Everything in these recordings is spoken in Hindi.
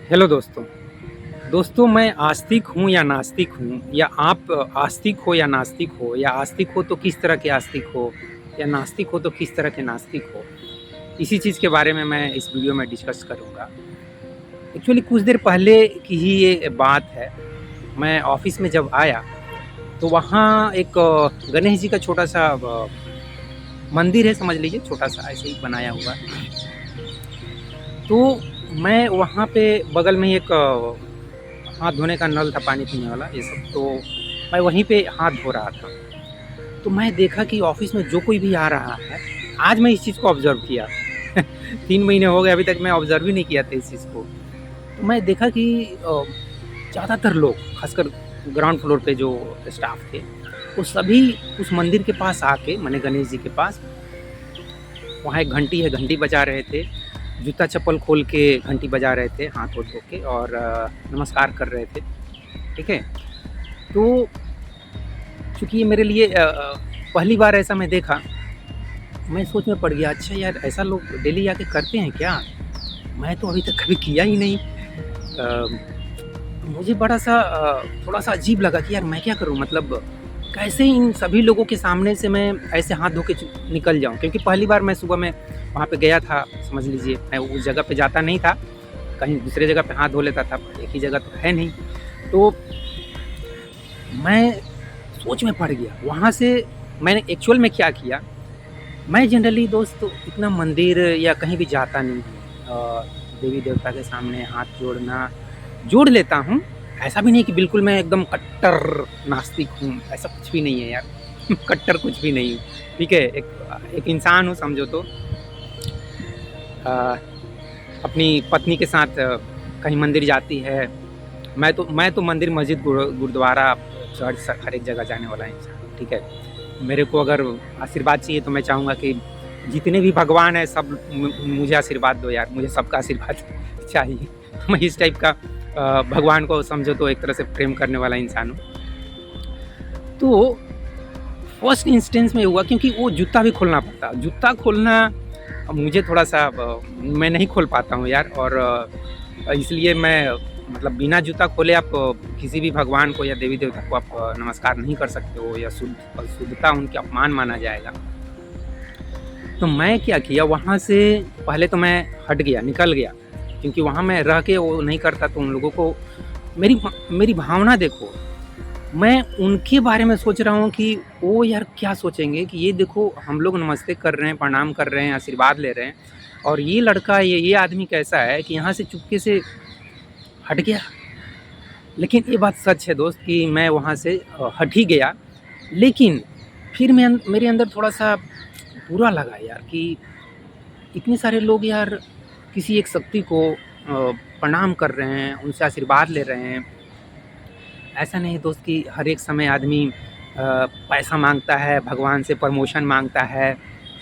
हेलो दोस्तों। दोस्तों, मैं आस्तिक हूँ या नास्तिक हूँ, या आप आस्तिक हो या नास्तिक हो, या आस्तिक हो तो किस तरह के आस्तिक हो, या नास्तिक हो तो किस तरह के नास्तिक हो, इसी चीज़ के बारे में मैं इस वीडियो में डिस्कस करूँगा। एक्चुअली कुछ देर पहले की ही ये बात है। मैं ऑफ़िस में जब आया तो वहाँ एक गणेश जी का छोटा-सा मंदिर है, समझ लीजिए, छोटा-सा ऐसे ही बनाया हुआ है। तो मैं वहाँ पे बगल में ही एक हाथ धोने का नल था, पानी पीने वाला ये सब, तो मैं वहीं पे हाथ धो रहा था। तो मैं देखा कि ऑफ़िस में जो कोई भी आ रहा है, आज मैं इस चीज़ को ऑब्ज़र्व किया। 3 महीने हो गए, अभी तक मैं ऑब्ज़र्व ही नहीं किया था इस चीज़ को। तो मैं देखा कि ज़्यादातर लोग, ख़ासकर ग्राउंड फ्लोर पे जो स्टाफ़ थे, वो सभी उस मंदिर के पास आके, माने गणेश जी के पास, वहाँ एक घंटी है, घंटी बजा रहे थे। जूता-चप्पल खोल के घंटी बजा रहे थे, हाथ-वोथ धो के, और नमस्कार कर रहे थे, ठीक है? तो चूँकि ये मेरे लिए पहली बार ऐसा मैं देखा, मैं सोच में पड़ गया, अच्छा यार, ऐसा लोग डेली आके करते हैं क्या? मैं तो अभी तक कभी किया ही नहीं। मुझे बड़ा-सा थोड़ा-सा अजीब लगा कि यार मैं क्या करूँ? मतलब कैसे इन सभी लोगों के सामने से मैं ऐसे हाथ धो के निकल जाऊँ? क्योंकि पहली बार मैं सुबह में वहाँ पे गया था, समझ लीजिए, मैं उस जगह पे जाता नहीं था, कहीं दूसरे जगह पे हाथ धो लेता था, एक ही जगह तो है नहीं। तो मैं सोच में पड़ गया। वहाँ से मैंने एक्चुअल में क्या किया, मैं जनरली दोस्त इतना मंदिर या कहीं भी जाता नहीं हूँ। देवी-देवता के सामने हाथ जोड़ना, जोड़ लेता हूँ, ऐसा भी नहीं कि बिल्कुल मैं एकदम कट्टर नास्तिक हूँ, ऐसा कुछ भी नहीं है यार। कट्टर कुछ भी नहीं हूँ, ठीक है? एक इंसान हूँ, समझो तो। अ, अपनी पत्नी के साथ कहीं मंदिर जाती है, मैं तो मंदिर, मस्जिद, गुरुद्वारा, चर्च, हर एक जगह जाने वाला इंसान हूँ, ठीक है? मेरे को अगर आशीर्वाद चाहिए तो मैं चाहूँगा कि जितने भी भगवान हैं, सब मुझे आशीर्वाद दो यार, मुझे सबका आशीर्वाद चाहिए। तो मैं इस टाइप का भगवान को समझो तो एक तरह से प्रेम करने वाला इंसान हूँ। तो फर्स्ट इंस्टेंस में हुआ, क्योंकि वो जूता भी खोलना पड़ता, जूता खोलना मुझे थोड़ा-सा मैं नहीं खोल पाता हूँ यार, और इसलिए मैं, मतलब बिना जूता खोले आप किसी भी भगवान को या देवी-देवता को आप नमस्कार नहीं कर सकते हो, या शुद्धता उनकी अपमान माना जाएगा। तो मैं क्या किया, वहाँ से पहले तो मैं हट गया, निकल गया, क्योंकि वहाँ मैं रह के वो नहीं करता तो उन लोगों को, मेरी भावना देखो, मैं उनके बारे में सोच रहा हूँ कि वो यार क्या सोचेंगे कि ये देखो, हम लोग नमस्ते कर रहे हैं, प्रणाम कर रहे हैं, आशीर्वाद ले रहे हैं, और ये लड़का, ये आदमी कैसा है कि यहाँ से चुपके से हट गया। लेकिन ये बात सच है दोस्त कि मैं वहाँ से हट ही गया, लेकिन फिर मेरे अंदर थोड़ा-सा बुरा लगा यार कि इतने सारे लोग यार किसी एक शक्ति को प्रणाम कर रहे हैं, उनसे आशीर्वाद ले रहे हैं। ऐसा नहीं दोस्त कि हर एक समय आदमी पैसा माँगता है, भगवान से प्रमोशन माँगता है,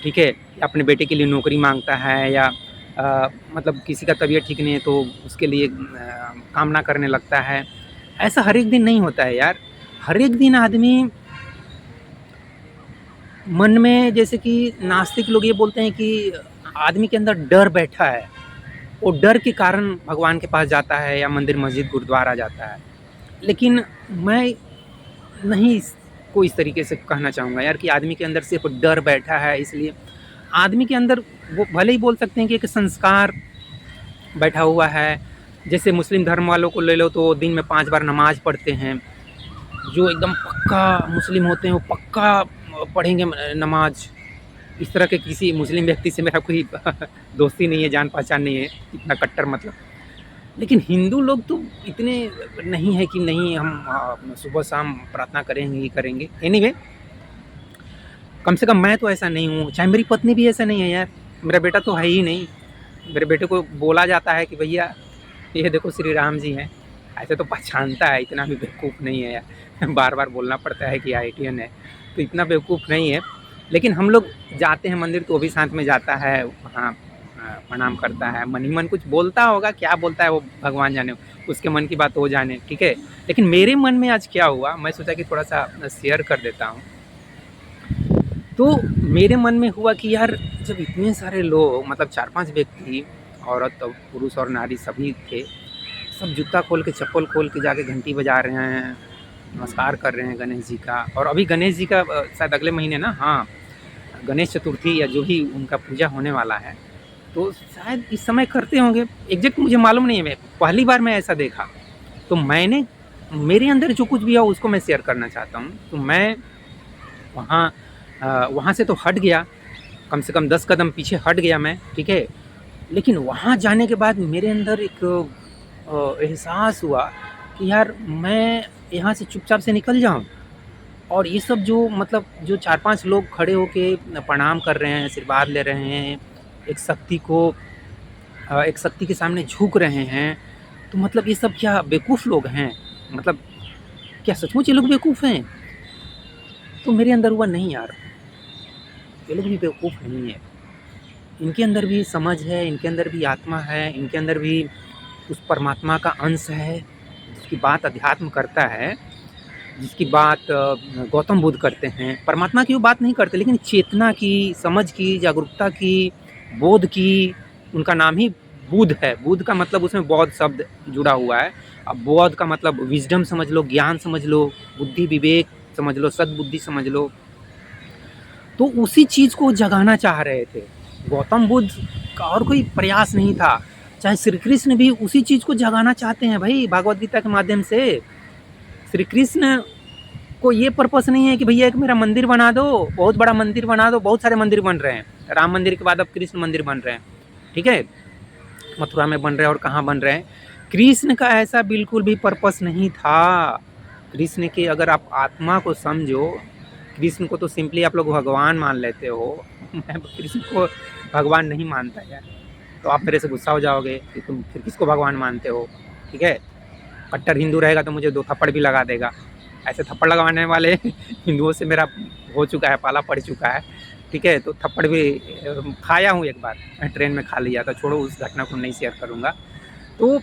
ठीक है? अपने बेटे के लिए नौकरी माँगता है, या मतलब किसी का तबीयत ठीक नहीं है तो उसके लिए कामना करने लगता है। ऐसा हर एक दिन नहीं होता है यार। हर एक दिन आदमी मन में, जैसे कि नास्तिक लोग ये बोलते हैं कि आदमी के अंदर डर बैठा है, वो डर के कारण भगवान के पास जाता है, या मंदिर, मस्जिद, गुरुद्वारा जाता है। लेकिन मैं नहीं इसको इस तरीके से कहना चाहूँगा यार कि आदमी के अंदर सिर्फ़ डर बैठा है, इसलिए आदमी के अंदर वो भले ही बोल सकते हैं कि एक संस्कार बैठा हुआ है। जैसे मुस्लिम धर्म वालों को ले लो तो दिन में 5 बार नमाज़ पढ़ते हैं। जो एकदम पक्का मुस्लिम होते हैं वो पक्का पढ़ेंगे नमाज़। इस तरह के किसी मुस्लिम व्यक्ति से मेरा कोई दोस्ती नहीं है, जान-पहचान नहीं है, इतना कट्टर मतलब। लेकिन हिंदू लोग तो इतने नहीं है कि नहीं, हम सुबह-शाम प्रार्थना करेंगे ही करेंगे। एनीवे, कम से कम मैं तो ऐसा नहीं हूँ, चाहे मेरी पत्नी भी ऐसा नहीं है यार, मेरा बेटा तो है ही नहीं। मेरे बेटे को बोला जाता है कि भैया ये देखो श्री राम जी हैं, ऐसे तो पहचानता है, इतना भी बेवकूफ़ नहीं है यार। बार-बार बोलना पड़ता है कि आईआईटीएन है, तो इतना बेवकूफ़ नहीं है। लेकिन हम लोग जाते हैं मंदिर तो वो भी साथ में जाता है, वहाँ प्रणाम करता है, मन ही मन कुछ बोलता होगा, क्या बोलता है वो भगवान जाने, उसके मन की बात वो जाने, ठीक है। लेकिन मेरे मन में आज क्या हुआ, मैं सोचा कि थोड़ा-सा शेयर कर देता हूँ। तो मेरे मन में हुआ कि यार, जब इतने सारे लोग, मतलब 4-5 व्यक्ति, औरत और पुरुष और नारी सभी थे, सब जूता खोल के, चप्पल खोल के जाके घंटी बजा रहे हैं, नमस्कार कर रहे हैं गणेश जी का। और अभी गणेश जी का शायद अगले महीने ना, हाँ, गणेश चतुर्थी या जो भी उनका पूजा होने वाला है, तो शायद इस समय करते होंगे, एग्जैक्ट मुझे मालूम नहीं है। मैं पहली बार मैं ऐसा देखा, तो मैंने मेरे अंदर जो कुछ भी है उसको मैं शेयर करना चाहता हूँ। तो मैं वहाँ से तो हट गया, कम से कम 10 कदम पीछे हट गया मैं, ठीक है। लेकिन वहाँ जाने के बाद मेरे अंदर एक एहसास हुआ कि यार मैं यहाँ से चुपचाप से निकल जाऊँ, और ये सब जो मतलब जो 4-5 लोग खड़े होके प्रणाम कर रहे हैं, आशीर्वाद ले रहे हैं, एक शक्ति के सामने झुक रहे हैं, तो मतलब ये सब क्या बेवकूफ़ लोग हैं? मतलब क्या सचमुच ये लोग बेवकूफ़ हैं? तो मेरे अंदर हुआ नहीं यार, ये लोग भी बेवकूफ़ नहीं है। इनके अंदर भी समझ है, इनके अंदर भी आत्मा है, इनके अंदर भी उस परमात्मा का अंश है, जिसकी बात अध्यात्म करता है, जिसकी बात गौतम बुद्ध करते हैं। परमात्मा की वो बात नहीं करते, लेकिन चेतना की, समझ की, जागरूकता की, बोध की, उनका नाम ही बुद्ध है। बुद्ध का मतलब उसमें बौद्ध शब्द जुड़ा हुआ है। अब बौद्ध का मतलब विजडम समझ लो, ज्ञान समझ लो, बुद्धि विवेक समझ लो, सद्बुद्धि समझ लो। तो उसी चीज़ को जगाना चाह रहे थे गौतम बुद्ध का, और कोई प्रयास नहीं था। चाहे श्री कृष्ण भी उसी चीज़ को जगाना चाहते हैं भाई, भागवत गीता के माध्यम से। श्री कृष्ण को ये पर्पस नहीं है कि भैया एक मेरा मंदिर बना दो, बहुत बड़ा मंदिर बना दो। बहुत सारे मंदिर बन रहे हैं, राम मंदिर के बाद अब कृष्ण मंदिर बन रहे हैं, ठीक है, मथुरा में बन रहे हैं और कहाँ बन रहे हैं। कृष्ण का ऐसा बिल्कुल भी पर्पस नहीं था। कृष्ण के अगर आप आत्मा को समझो, कृष्ण को तो सिंपली आप लोग भगवान मान लेते हो, मैं कृष्ण को भगवान नहीं मानता यार। तो आप मेरे से गुस्सा हो जाओगे कि तुम फिर किसको भगवान मानते हो, ठीक है। कट्टर हिंदू रहेगा तो मुझे 2 थप्पड़ भी लगा देगा। ऐसे थप्पड़ लगाने वाले हिंदुओं से मेरा हो चुका है, पाला पड़ चुका है, ठीक है। तो थप्पड़ भी खाया हूँ, एक बार मैं ट्रेन में खा लिया था। छोड़ो, उस घटना को नहीं शेयर करूँगा। तो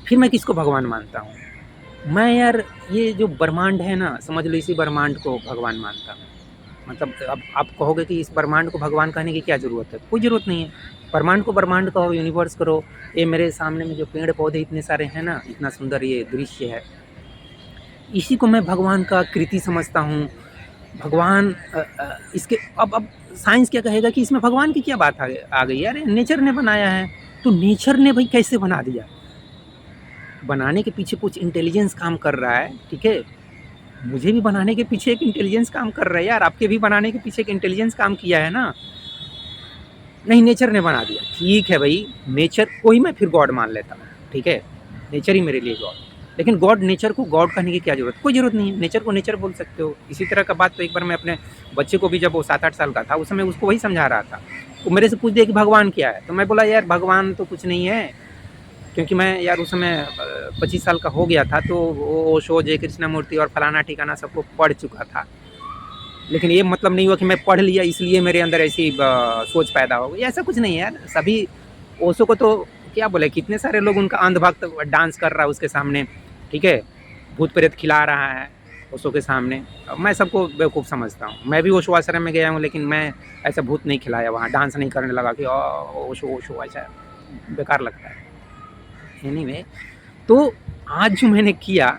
फिर मैं किसको भगवान मानता हूँ? मैं यार ये जो ब्रह्मांड है ना, समझ लो इसी ब्रह्मांड को भगवान मानता हूँ। मतलब अब आप कहोगे कि इस ब्रह्मांड को भगवान कहने की क्या ज़रूरत है? कोई ज़रूरत नहीं है। ब्रह्मांड को ब्रह्मांड कहो, यूनिवर्स करो। ये मेरे सामने में जो पेड़ पौधे इतने सारे हैं ना, इतना सुंदर ये दृश्य है, इसी को मैं भगवान का कृति समझता हूँ। भगवान इसके अब साइंस क्या कहेगा कि इसमें भगवान की क्या बात आ गई यार, नेचर ने बनाया है। तो नेचर ने भाई कैसे बना दिया? बनाने के पीछे कुछ इंटेलिजेंस काम कर रहा है, ठीक है। मुझे भी बनाने के पीछे एक इंटेलिजेंस काम कर रहा है यार, आपके भी बनाने के पीछे एक इंटेलिजेंस काम किया है ना। नहीं, नेचर ने बना दिया, ठीक है भाई, नेचर को ही मैं फिर गॉड मान लेता हूँ, ठीक है। नेचर ही मेरे लिए गॉड। लेकिन गॉड, नेचर को गॉड कहने की क्या ज़रूरत? कोई ज़रूरत नहीं है। नेचर को नेचर बोल सकते हो। इसी तरह का बात तो एक बार मैं अपने बच्चे को भी, जब वो 7-8 साल का था, उस समय उसको वही समझा रहा था। वो मेरे से पूछ दिया कि भगवान क्या है? तो मैं बोला यार भगवान तो कुछ नहीं है, क्योंकि मैं यार उस समय 25 साल का हो गया था, तो ओशो, जय कृष्णमूर्ति और फलाना ठिकाना सबको पढ़ चुका था। लेकिन ये मतलब नहीं हुआ कि मैं पढ़ लिया इसलिए मेरे अंदर ऐसी सोच पैदा हो गई, ऐसा कुछ नहीं है यार। सभी ओशो को तो क्या बोले, कितने सारे लोग उनका अंधभक्त डांस कर रहा है उसके सामने, ठीक है, भूत प्रेत खिला रहा है ओशो के सामने। मैं सबको बेवकूफ़ समझता हूँ। मैं भी ओशो आश्रम में गया हूँ, लेकिन मैं ऐसा भूत नहीं खिलाया, वहाँ डांस नहीं करने लगा कि ओशो ओशो, ऐसा बेकार लगता है। एनीवे, तो आज जो मैंने किया,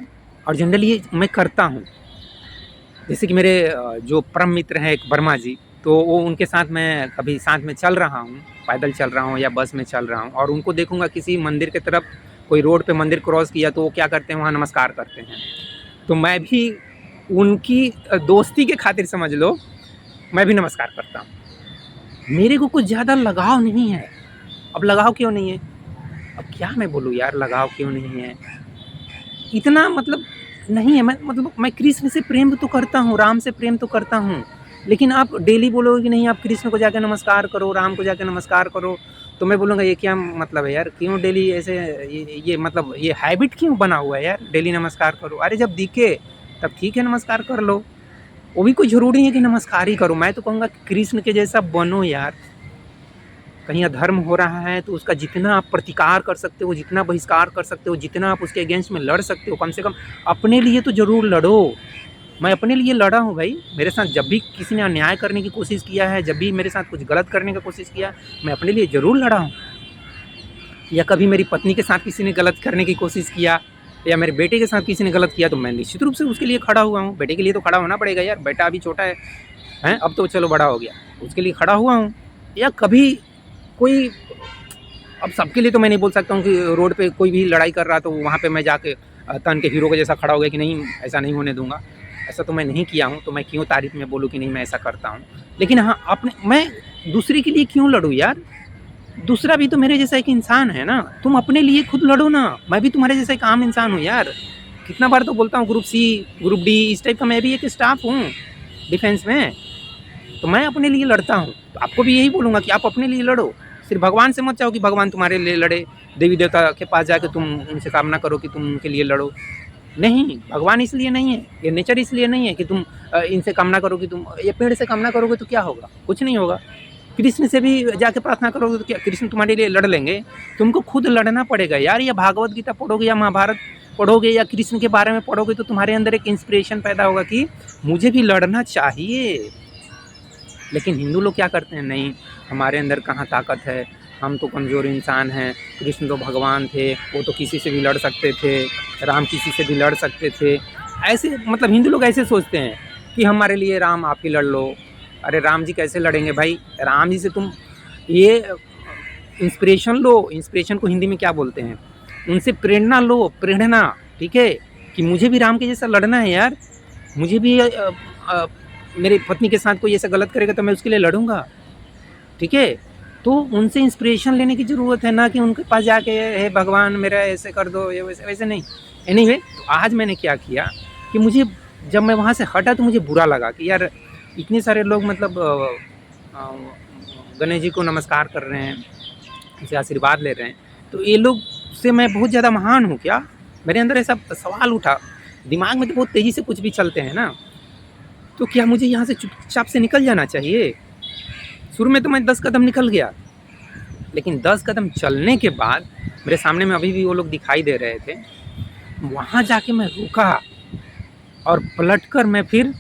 और जनरली ये मैं करता हूँ, जैसे कि मेरे जो परम मित्र हैं एक वर्मा जी, तो वो उनके साथ मैं कभी साथ में चल रहा हूँ, पैदल चल रहा हूँ या बस में चल रहा हूँ, और उनको देखूँगा किसी मंदिर की तरफ, कोई रोड पे मंदिर क्रॉस किया तो वो क्या करते हैं, वहाँ नमस्कार करते हैं। तो मैं भी उनकी दोस्ती के खातिर समझ लो, मैं भी नमस्कार करता हूँ। मेरे को कुछ ज़्यादा लगाव नहीं है। अब लगाव क्यों नहीं है? अब क्या मैं बोलूँ यार, लगाव क्यों नहीं है? इतना मतलब नहीं है। मैं कृष्ण से प्रेम तो करता हूँ, राम से प्रेम तो करता हूँ, लेकिन आप डेली बोलोगे कि नहीं आप कृष्ण को जाके नमस्कार करो, राम को जाके नमस्कार करो, तो मैं बोलूँगा ये क्या मतलब है यार? क्यों डेली ऐसे ये मतलब ये हैबिट क्यों बना हुआ है यार, डेली नमस्कार करो? अरे जब दिखे तब ठीक है, नमस्कार कर लो। वो भी कोई ज़रूरी है कि नमस्कार ही करो। मैं तो कहूँगा कृष्ण के जैसा बनो यार। कहीं अधर्म हो रहा है तो उसका जितना आप प्रतिकार कर सकते हो, जितना बहिष्कार कर सकते हो, जितना आप उसके अगेंस्ट में लड़ सकते हो, कम से कम अपने लिए तो ज़रूर लड़ो। मैं अपने लिए लड़ा हूँ भाई। मेरे साथ जब भी किसी ने अन्याय करने की कोशिश किया है, जब भी मेरे साथ कुछ गलत करने की कोशिश किया, मैं अपने लिए ज़रूर लड़ा हूँ। या कभी मेरी पत्नी के साथ किसी ने गलत करने की कोशिश किया या मेरे बेटे के साथ किसी ने गलत किया तो मैं निश्चित रूप से उसके लिए खड़ा हुआ हूँ। बेटे के लिए तो खड़ा होना पड़ेगा यार, बेटा अभी छोटा है, हैं, अब तो चलो बड़ा हो गया, उसके लिए खड़ा हुआ हूँ। या कभी कोई, अब सबके लिए तो मैं नहीं बोल सकता हूँ कि रोड पे कोई भी लड़ाई कर रहा तो वहाँ पे मैं जाके तन के हीरो के जैसा खड़ा हो गया कि नहीं ऐसा नहीं होने दूंगा। ऐसा तो मैं नहीं किया हूँ, तो मैं क्यों तारीफ में बोलूँ कि नहीं मैं ऐसा करता हूँ। लेकिन हाँ, अपने मैं दूसरे के लिए क्यों लड़ूँ यार, दूसरा भी तो मेरे जैसा एक इंसान है ना। तुम अपने लिए खुद लड़ो ना, मैं भी तुम्हारे जैसा एक आम इंसान हूँ यार। कितना बार तो बोलता हूँ ग्रुप सी ग्रुप डी इस टाइप का मैं भी एक स्टाफ हूँ डिफेंस में, तो मैं अपने लिए लड़ता हूँ। तो आपको भी यही बोलूँगा कि आप अपने लिए लड़ो, सिर्फ भगवान से मत चाहो कि भगवान तुम्हारे लिए लड़े, देवी देवता के पास जाके तुम उनसे कामना करो कि तुम उनके लिए लड़ो। नहीं, भगवान इसलिए नहीं है, ये नेचर इसलिए नहीं है कि तुम इनसे कामना करो कि तुम ये पेड़ से कामना करोगे तो क्या होगा, कुछ नहीं होगा। कृष्ण से भी जाके प्रार्थना करोगे तो क्या कृष्ण तुम्हारे लिए लड़ लेंगे? तुमको खुद लड़ना पड़ेगा यार। या भागवत गीता पढ़ोगे या महाभारत पढ़ोगे या कृष्ण के बारे में पढ़ोगे तो तुम्हारे अंदर एक इंस्पिरेशन पैदा होगा कि मुझे भी लड़ना चाहिए। लेकिन हिंदू लोग क्या करते हैं, नहीं हमारे अंदर कहाँ ताकत है, हम तो कमज़ोर इंसान हैं, कृष्ण तो भगवान थे, वो तो किसी से भी लड़ सकते थे, राम किसी से भी लड़ सकते थे। ऐसे मतलब हिंदू लोग ऐसे सोचते हैं कि हमारे लिए राम आप ही लड़ लो। अरे राम जी कैसे लड़ेंगे भाई, राम जी से तुम ये इंस्पिरेशन लो। इंस्पिरेशन को हिंदी में क्या बोलते हैं, उनसे प्रेरणा लो, प्रेरणा, ठीक है, कि मुझे भी राम के जैसा लड़ना है यार। मुझे भी मेरी पत्नी के साथ कोई ऐसा गलत करेगा तो मैं उसके लिए लड़ूंगा, ठीक है। तो उनसे इंस्पिरेशन लेने की ज़रूरत है, ना कि उनके पास जाके हे भगवान मेरा ऐसे कर दो, ये वैसे वैसे नहीं। एनीवे, तो आज मैंने क्या किया कि मुझे जब मैं वहाँ से हटा तो मुझे बुरा लगा कि यार इतने सारे लोग मतलब गणेश जी को नमस्कार कर रहे हैं, उनसे आशीर्वाद ले रहे हैं, तो ये लोग से मैं बहुत ज़्यादा महान हूँ क्या? मेरे अंदर ऐसा सवाल उठा, दिमाग में तो बहुत तेज़ी से कुछ भी चलते हैं ना, तो क्या मुझे यहाँ से चुपचाप से निकल जाना चाहिए? शुरू में तो मैं 10 कदम निकल गया, लेकिन 10 कदम चलने के बाद मेरे सामने में अभी भी वो लोग दिखाई दे रहे थे। वहाँ जाके मैं रुका और पलटकर मैं फिर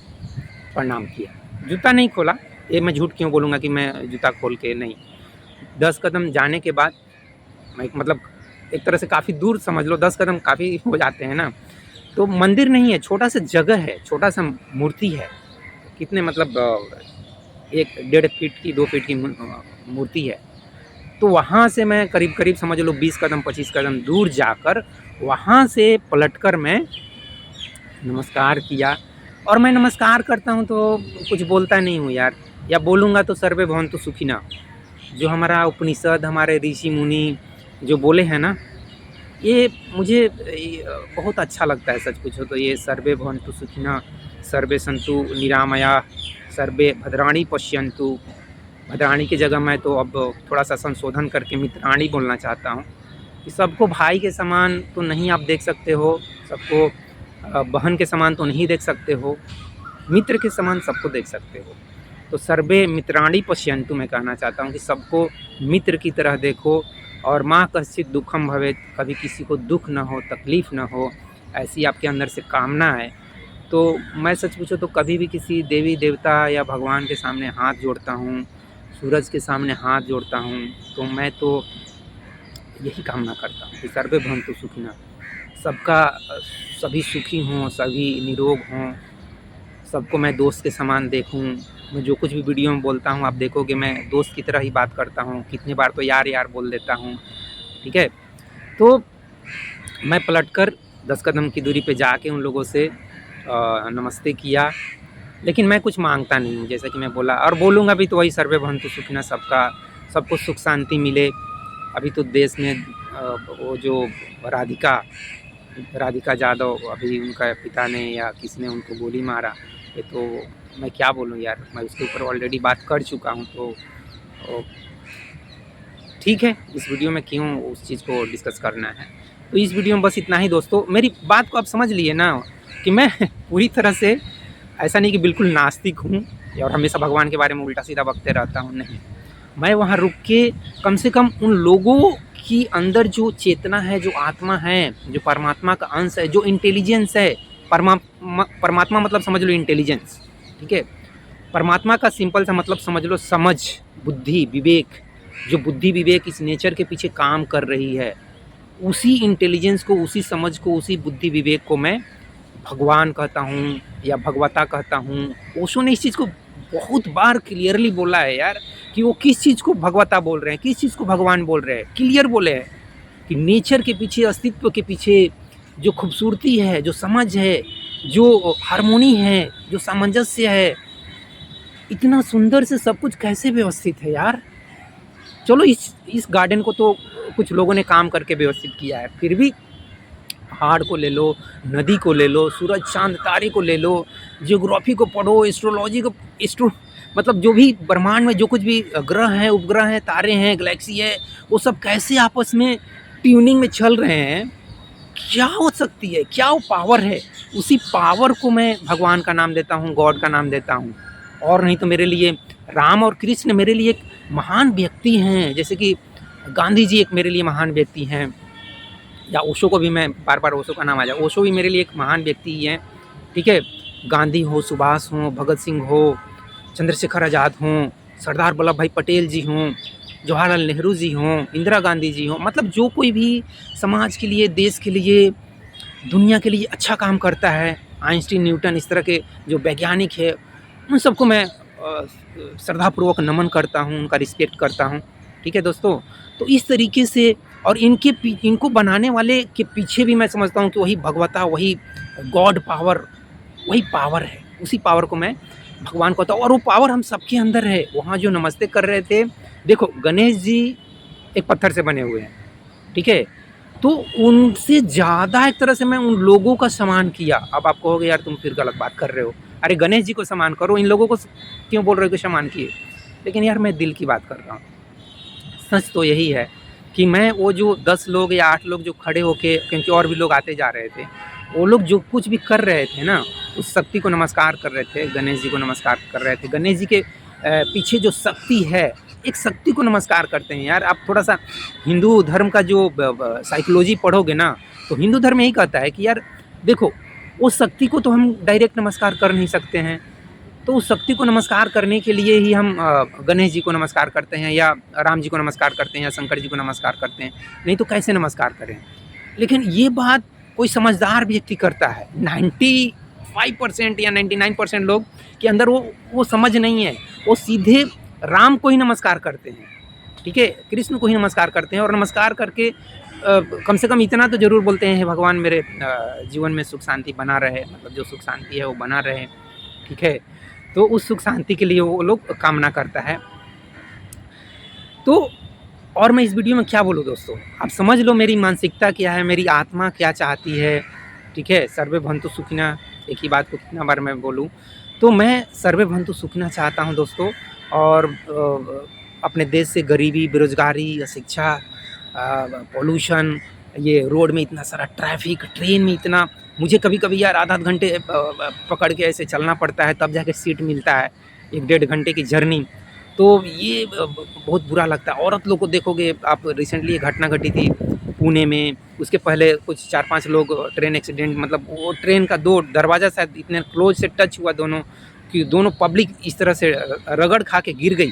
प्रणाम किया। जूता नहीं खोला, ये मैं झूठ क्यों बोलूँगा कि मैं जूता खोल के नहीं। 10 कदम जाने के बाद मैं मतलब एक तरह से काफ़ी दूर समझ लो, 10 कदम काफ़ी हो जाते हैं ना। तो मंदिर नहीं है, छोटा सा जगह है, छोटा सा मूर्ति है, कितने मतलब 1-1.5 फीट की 2 फीट की मूर्ति है। तो वहाँ से मैं करीब करीब समझ लो 20 कदम 25 कदम दूर जाकर वहाँ से पलटकर मैं नमस्कार किया। और मैं नमस्कार करता हूँ तो कुछ बोलता नहीं हूँ यार, या बोलूँगा तो सर्वे भवन्तु सुखिनः, जो हमारा उपनिषद, हमारे ऋषि मुनि जो बोले हैं ना, ये मुझे बहुत अच्छा लगता है सच पूछो तो। ये सर्वे भवन्तु सुखिनः, सर्वे सन्तु निरामयाः, सर्वे भद्राणि पश्यन्तु। भद्राणी की जगह मैं तो अब थोड़ा सा संशोधन करके मित्राणी बोलना चाहता हूँ कि सबको भाई के समान तो नहीं आप देख सकते हो, सबको बहन के समान तो नहीं देख सकते हो, मित्र के समान सबको देख सकते हो। तो सर्वे मित्राणि पश्यन्तु मैं कहना चाहता हूँ कि सबको मित्र की तरह देखो। और माँ कश्चित् दुःखं भवेत्, कभी किसी को दुख ना हो, तकलीफ़ ना हो, ऐसी आपके अंदर से कामना है। तो मैं सच पूछो तो कभी भी किसी देवी देवता या भगवान के सामने हाथ जोड़ता हूँ, सूरज के सामने हाथ जोड़ता हूँ, तो मैं तो यही कामना करता हूँ कि सर्वे भवन्तु सुखिनः, सबका सभी सुखी हों, सभी निरोग हों, सबको मैं दोस्त के समान देखूं। मैं जो कुछ भी वीडियो में बोलता हूं आप देखोगे मैं दोस्त की तरह ही बात करता हूं, कितनी बार तो यार यार बोल देता हूं, ठीक है। तो मैं पलटकर 10 कदम की दूरी पे जाके उन लोगों से नमस्ते किया, लेकिन मैं कुछ मांगता नहीं हूँ, जैसा कि मैं बोला और बोलूँगा भी तो वही सर्वे भवन्तु सुखिनः, सबको सुख शांति मिले। अभी तो देश में वो जो राधिका यादव, अभी उनका पिता ने या किसी ने उनको गोली मारा, ये तो मैं क्या बोलूँ यार, मैं उसके ऊपर ऑलरेडी बात कर चुका हूँ। तो ठीक है, इस वीडियो में क्यों उस चीज़ को डिस्कस करना है। तो इस वीडियो में बस इतना ही दोस्तों। मेरी बात को आप समझ लिए ना कि मैं पूरी तरह से ऐसा नहीं कि बिल्कुल नास्तिक हूँ और हमेशा भगवान के बारे में उल्टा सीधा बकते रहता हूँ, नहीं। मैं वहाँ रुक के कम से कम उन लोगों की अंदर जो चेतना है, जो आत्मा है, जो परमात्मा का अंश है, जो इंटेलिजेंस है, परमात्मा मतलब समझ लो इंटेलिजेंस, ठीक है। परमात्मा का सिंपल सा मतलब समझ लो समझ, बुद्धि, विवेक। जो बुद्धि विवेक इस नेचर के पीछे काम कर रही है, उसी इंटेलिजेंस को, उसी समझ को, उसी बुद्धि विवेक को मैं भगवान कहता हूँ या भगवता कहता हूँ। ओशो ने इस चीज़ को बहुत बार क्लियरली बोला है यार, कि वो किस चीज़ को भगवता बोल रहे हैं, किस चीज़ को भगवान बोल रहे हैं। क्लियर बोले हैं कि नेचर के पीछे, अस्तित्व के पीछे जो खूबसूरती है, जो समझ है, जो हार्मोनी है, जो सामंजस्य है, इतना सुंदर से सब कुछ कैसे व्यवस्थित है यार। चलो इस गार्डन को तो कुछ लोगों ने काम करके व्यवस्थित किया है, फिर भी पहाड़ को ले लो, नदी को ले लो, सूरज चांद तारे को ले लो, जियोग्राफी को पढ़ो, एस्ट्रोलॉजी को, मतलब जो भी ब्रह्मांड में जो कुछ भी ग्रह हैं, उपग्रह हैं, तारे हैं, गैलेक्सी है, वो सब कैसे आपस में ट्यूनिंग में चल रहे हैं। क्या हो सकती है, क्या वो पावर है, उसी पावर को मैं भगवान का नाम देता हूँ, गॉड का नाम देता हूँ। और नहीं तो मेरे लिए राम और कृष्ण मेरे लिए एक महान व्यक्ति हैं, जैसे कि गांधी जी एक मेरे लिए महान व्यक्ति हैं, या ओशो को भी मैं बार बार ओशो का नाम आ जाए, ओशो भी मेरे लिए एक महान व्यक्ति ही हैं, ठीक है। गांधी हो, सुभाष हो, भगत सिंह हो, चंद्रशेखर आज़ाद हों, सरदार वल्लभ भाई पटेल जी हों, जवाहरलाल नेहरू जी हों, इंदिरा गांधी जी हों, मतलब जो कोई भी समाज के लिए, देश के लिए, दुनिया के लिए अच्छा काम करता है, आइंस्टीन, न्यूटन, इस तरह के जो वैज्ञानिक है, उन सबको मैं श्रद्धापूर्वक नमन करता हूँ, उनका रिस्पेक्ट करता हूँ, ठीक है दोस्तों। तो इस तरीके से, और इनको बनाने वाले के पीछे भी मैं समझता हूँ कि वही भगवता, वही गॉड पावर, वही पावर है, उसी पावर को मैं भगवान कहता हूँ। और वो पावर हम सबके अंदर है। वहाँ जो नमस्ते कर रहे थे, देखो गणेश जी एक पत्थर से बने हुए हैं, ठीक है, तो उनसे ज़्यादा एक तरह से मैं उन लोगों का सम्मान किया। अब आप कहोगे यार तुम फिर गलत बात कर रहे हो, अरे गणेश जी को सम्मान करो, इन लोगों को क्यों बोल रहे हो कि सम्मान किए। लेकिन यार मैं दिल की बात कर रहा हूँ। सच तो यही है कि मैं वो जो 10 लोग या 8 लोग जो खड़े होके, क्योंकि और भी लोग आते जा रहे थे, वो लोग जो कुछ भी कर रहे थे ना, उस शक्ति को नमस्कार कर रहे थे, गणेश जी को नमस्कार कर रहे थे। गणेश जी के पीछे जो शक्ति है, एक शक्ति को नमस्कार करते हैं यार। आप थोड़ा सा हिंदू धर्म का जो साइकोलॉजी पढ़ोगे ना, तो हिंदू धर्म यही कहता है कि यार देखो, उस शक्ति को तो हम डायरेक्ट नमस्कार कर नहीं सकते हैं, तो उस शक्ति को नमस्कार करने के लिए ही हम गणेश जी को नमस्कार करते हैं, या राम जी को नमस्कार करते हैं, या शंकर जी को नमस्कार करते हैं, नहीं तो कैसे नमस्कार करें। लेकिन ये बात कोई समझदार व्यक्ति करता है। 95% या 99% लोग के अंदर वो समझ नहीं है, वो सीधे राम को ही नमस्कार करते हैं, ठीक है, कृष्ण को ही नमस्कार करते हैं, और नमस्कार करके कम से कम इतना तो ज़रूर बोलते हैं, भगवान मेरे जीवन में सुख शांति बना रहे, मतलब जो सुख शांति है वो बना रहे, ठीक है। तो उस सुख शांति के लिए वो लोग कामना करता है। तो और मैं इस वीडियो में क्या बोलूँ दोस्तों, आप समझ लो मेरी मानसिकता क्या है, मेरी आत्मा क्या चाहती है, ठीक है। सर्वे भवन्तु सुखिनः, एक ही बात को कितना बार मैं बोलूँ, तो मैं सर्वे भवन्तु सुखिनः चाहता हूँ दोस्तों। और अपने देश से गरीबी, बेरोजगारी, अशिक्षा, पॉल्यूशन, ये रोड में इतना सारा ट्रैफिक, ट्रेन में इतना, मुझे कभी कभी यार आधा घंटे पकड़ के ऐसे चलना पड़ता है, तब जाके सीट मिलता है, 1-1.5 घंटे की जर्नी, तो ये बहुत बुरा लगता है। औरत लोग को देखोगे आप, रिसेंटली एक घटना घटी थी पुणे में, उसके पहले कुछ 4-5 लोग ट्रेन एक्सीडेंट, मतलब वो ट्रेन का 2 दरवाज़ा शायद इतने क्लोज से टच हुआ दोनों, कि दोनों पब्लिक इस तरह से रगड़ खा के गिर गई।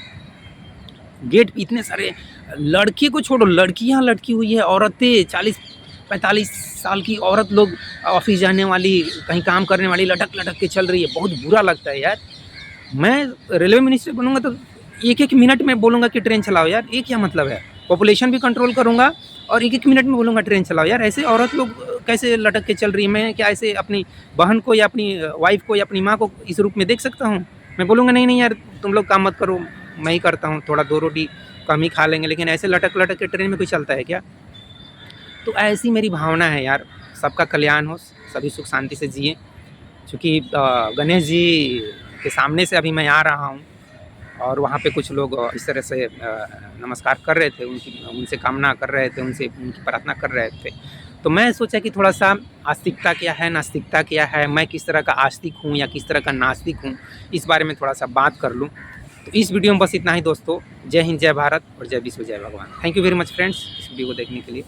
गेट पे इतने सारे, लड़के को छोड़ो, लड़कियां लटकी हुई है, औरतें 40-45 साल की औरत लोग, ऑफिस जाने वाली, कहीं काम करने वाली, लटक लटक के चल रही है। बहुत बुरा लगता है यार। मैं रेलवे मिनिस्टर बनूंगा तो 1-1 मिनट में बोलूँगा कि ट्रेन चलाओ यार, ये क्या मतलब है। पॉपुलेशन भी कंट्रोल करूँगा और 1-1 मिनट में बोलूँगा ट्रेन चलाओ यार। ऐसे औरत लोग कैसे लटक के चल रही है, मैं क्या ऐसे अपनी बहन को या अपनी वाइफ को या अपनी माँ को इस रूप में देख सकता हूँ। मैं बोलूँगा नहीं नहीं यार तुम लोग काम मत करो, मैं ही करता हूँ, थोड़ा 2 रोटी कम ही खा लेंगे, लेकिन ऐसे लटक लटक के ट्रेन में कोई चलता है क्या। तो ऐसी मेरी भावना है यार, सबका कल्याण हो, सभी सुख शांति से जिए। चूँकि गणेश जी के सामने से अभी मैं आ रहा हूँ और वहाँ पे कुछ लोग इस तरह से नमस्कार कर रहे थे, उनसे कामना कर रहे थे, उनसे उनकी प्रार्थना कर रहे थे। तो मैं सोचा कि थोड़ा सा आस्तिकता क्या है, नास्तिकता क्या है, मैं किस तरह का आस्तिक हूँ या किस तरह का नास्तिक हूँ, इस बारे में थोड़ा सा बात कर लूँ। तो इस वीडियो में बस इतना ही दोस्तों। जय हिंद, जय भारत और जय विश्व, जय भगवान। Thank you very much friends इस वीडियो को देखने के लिए।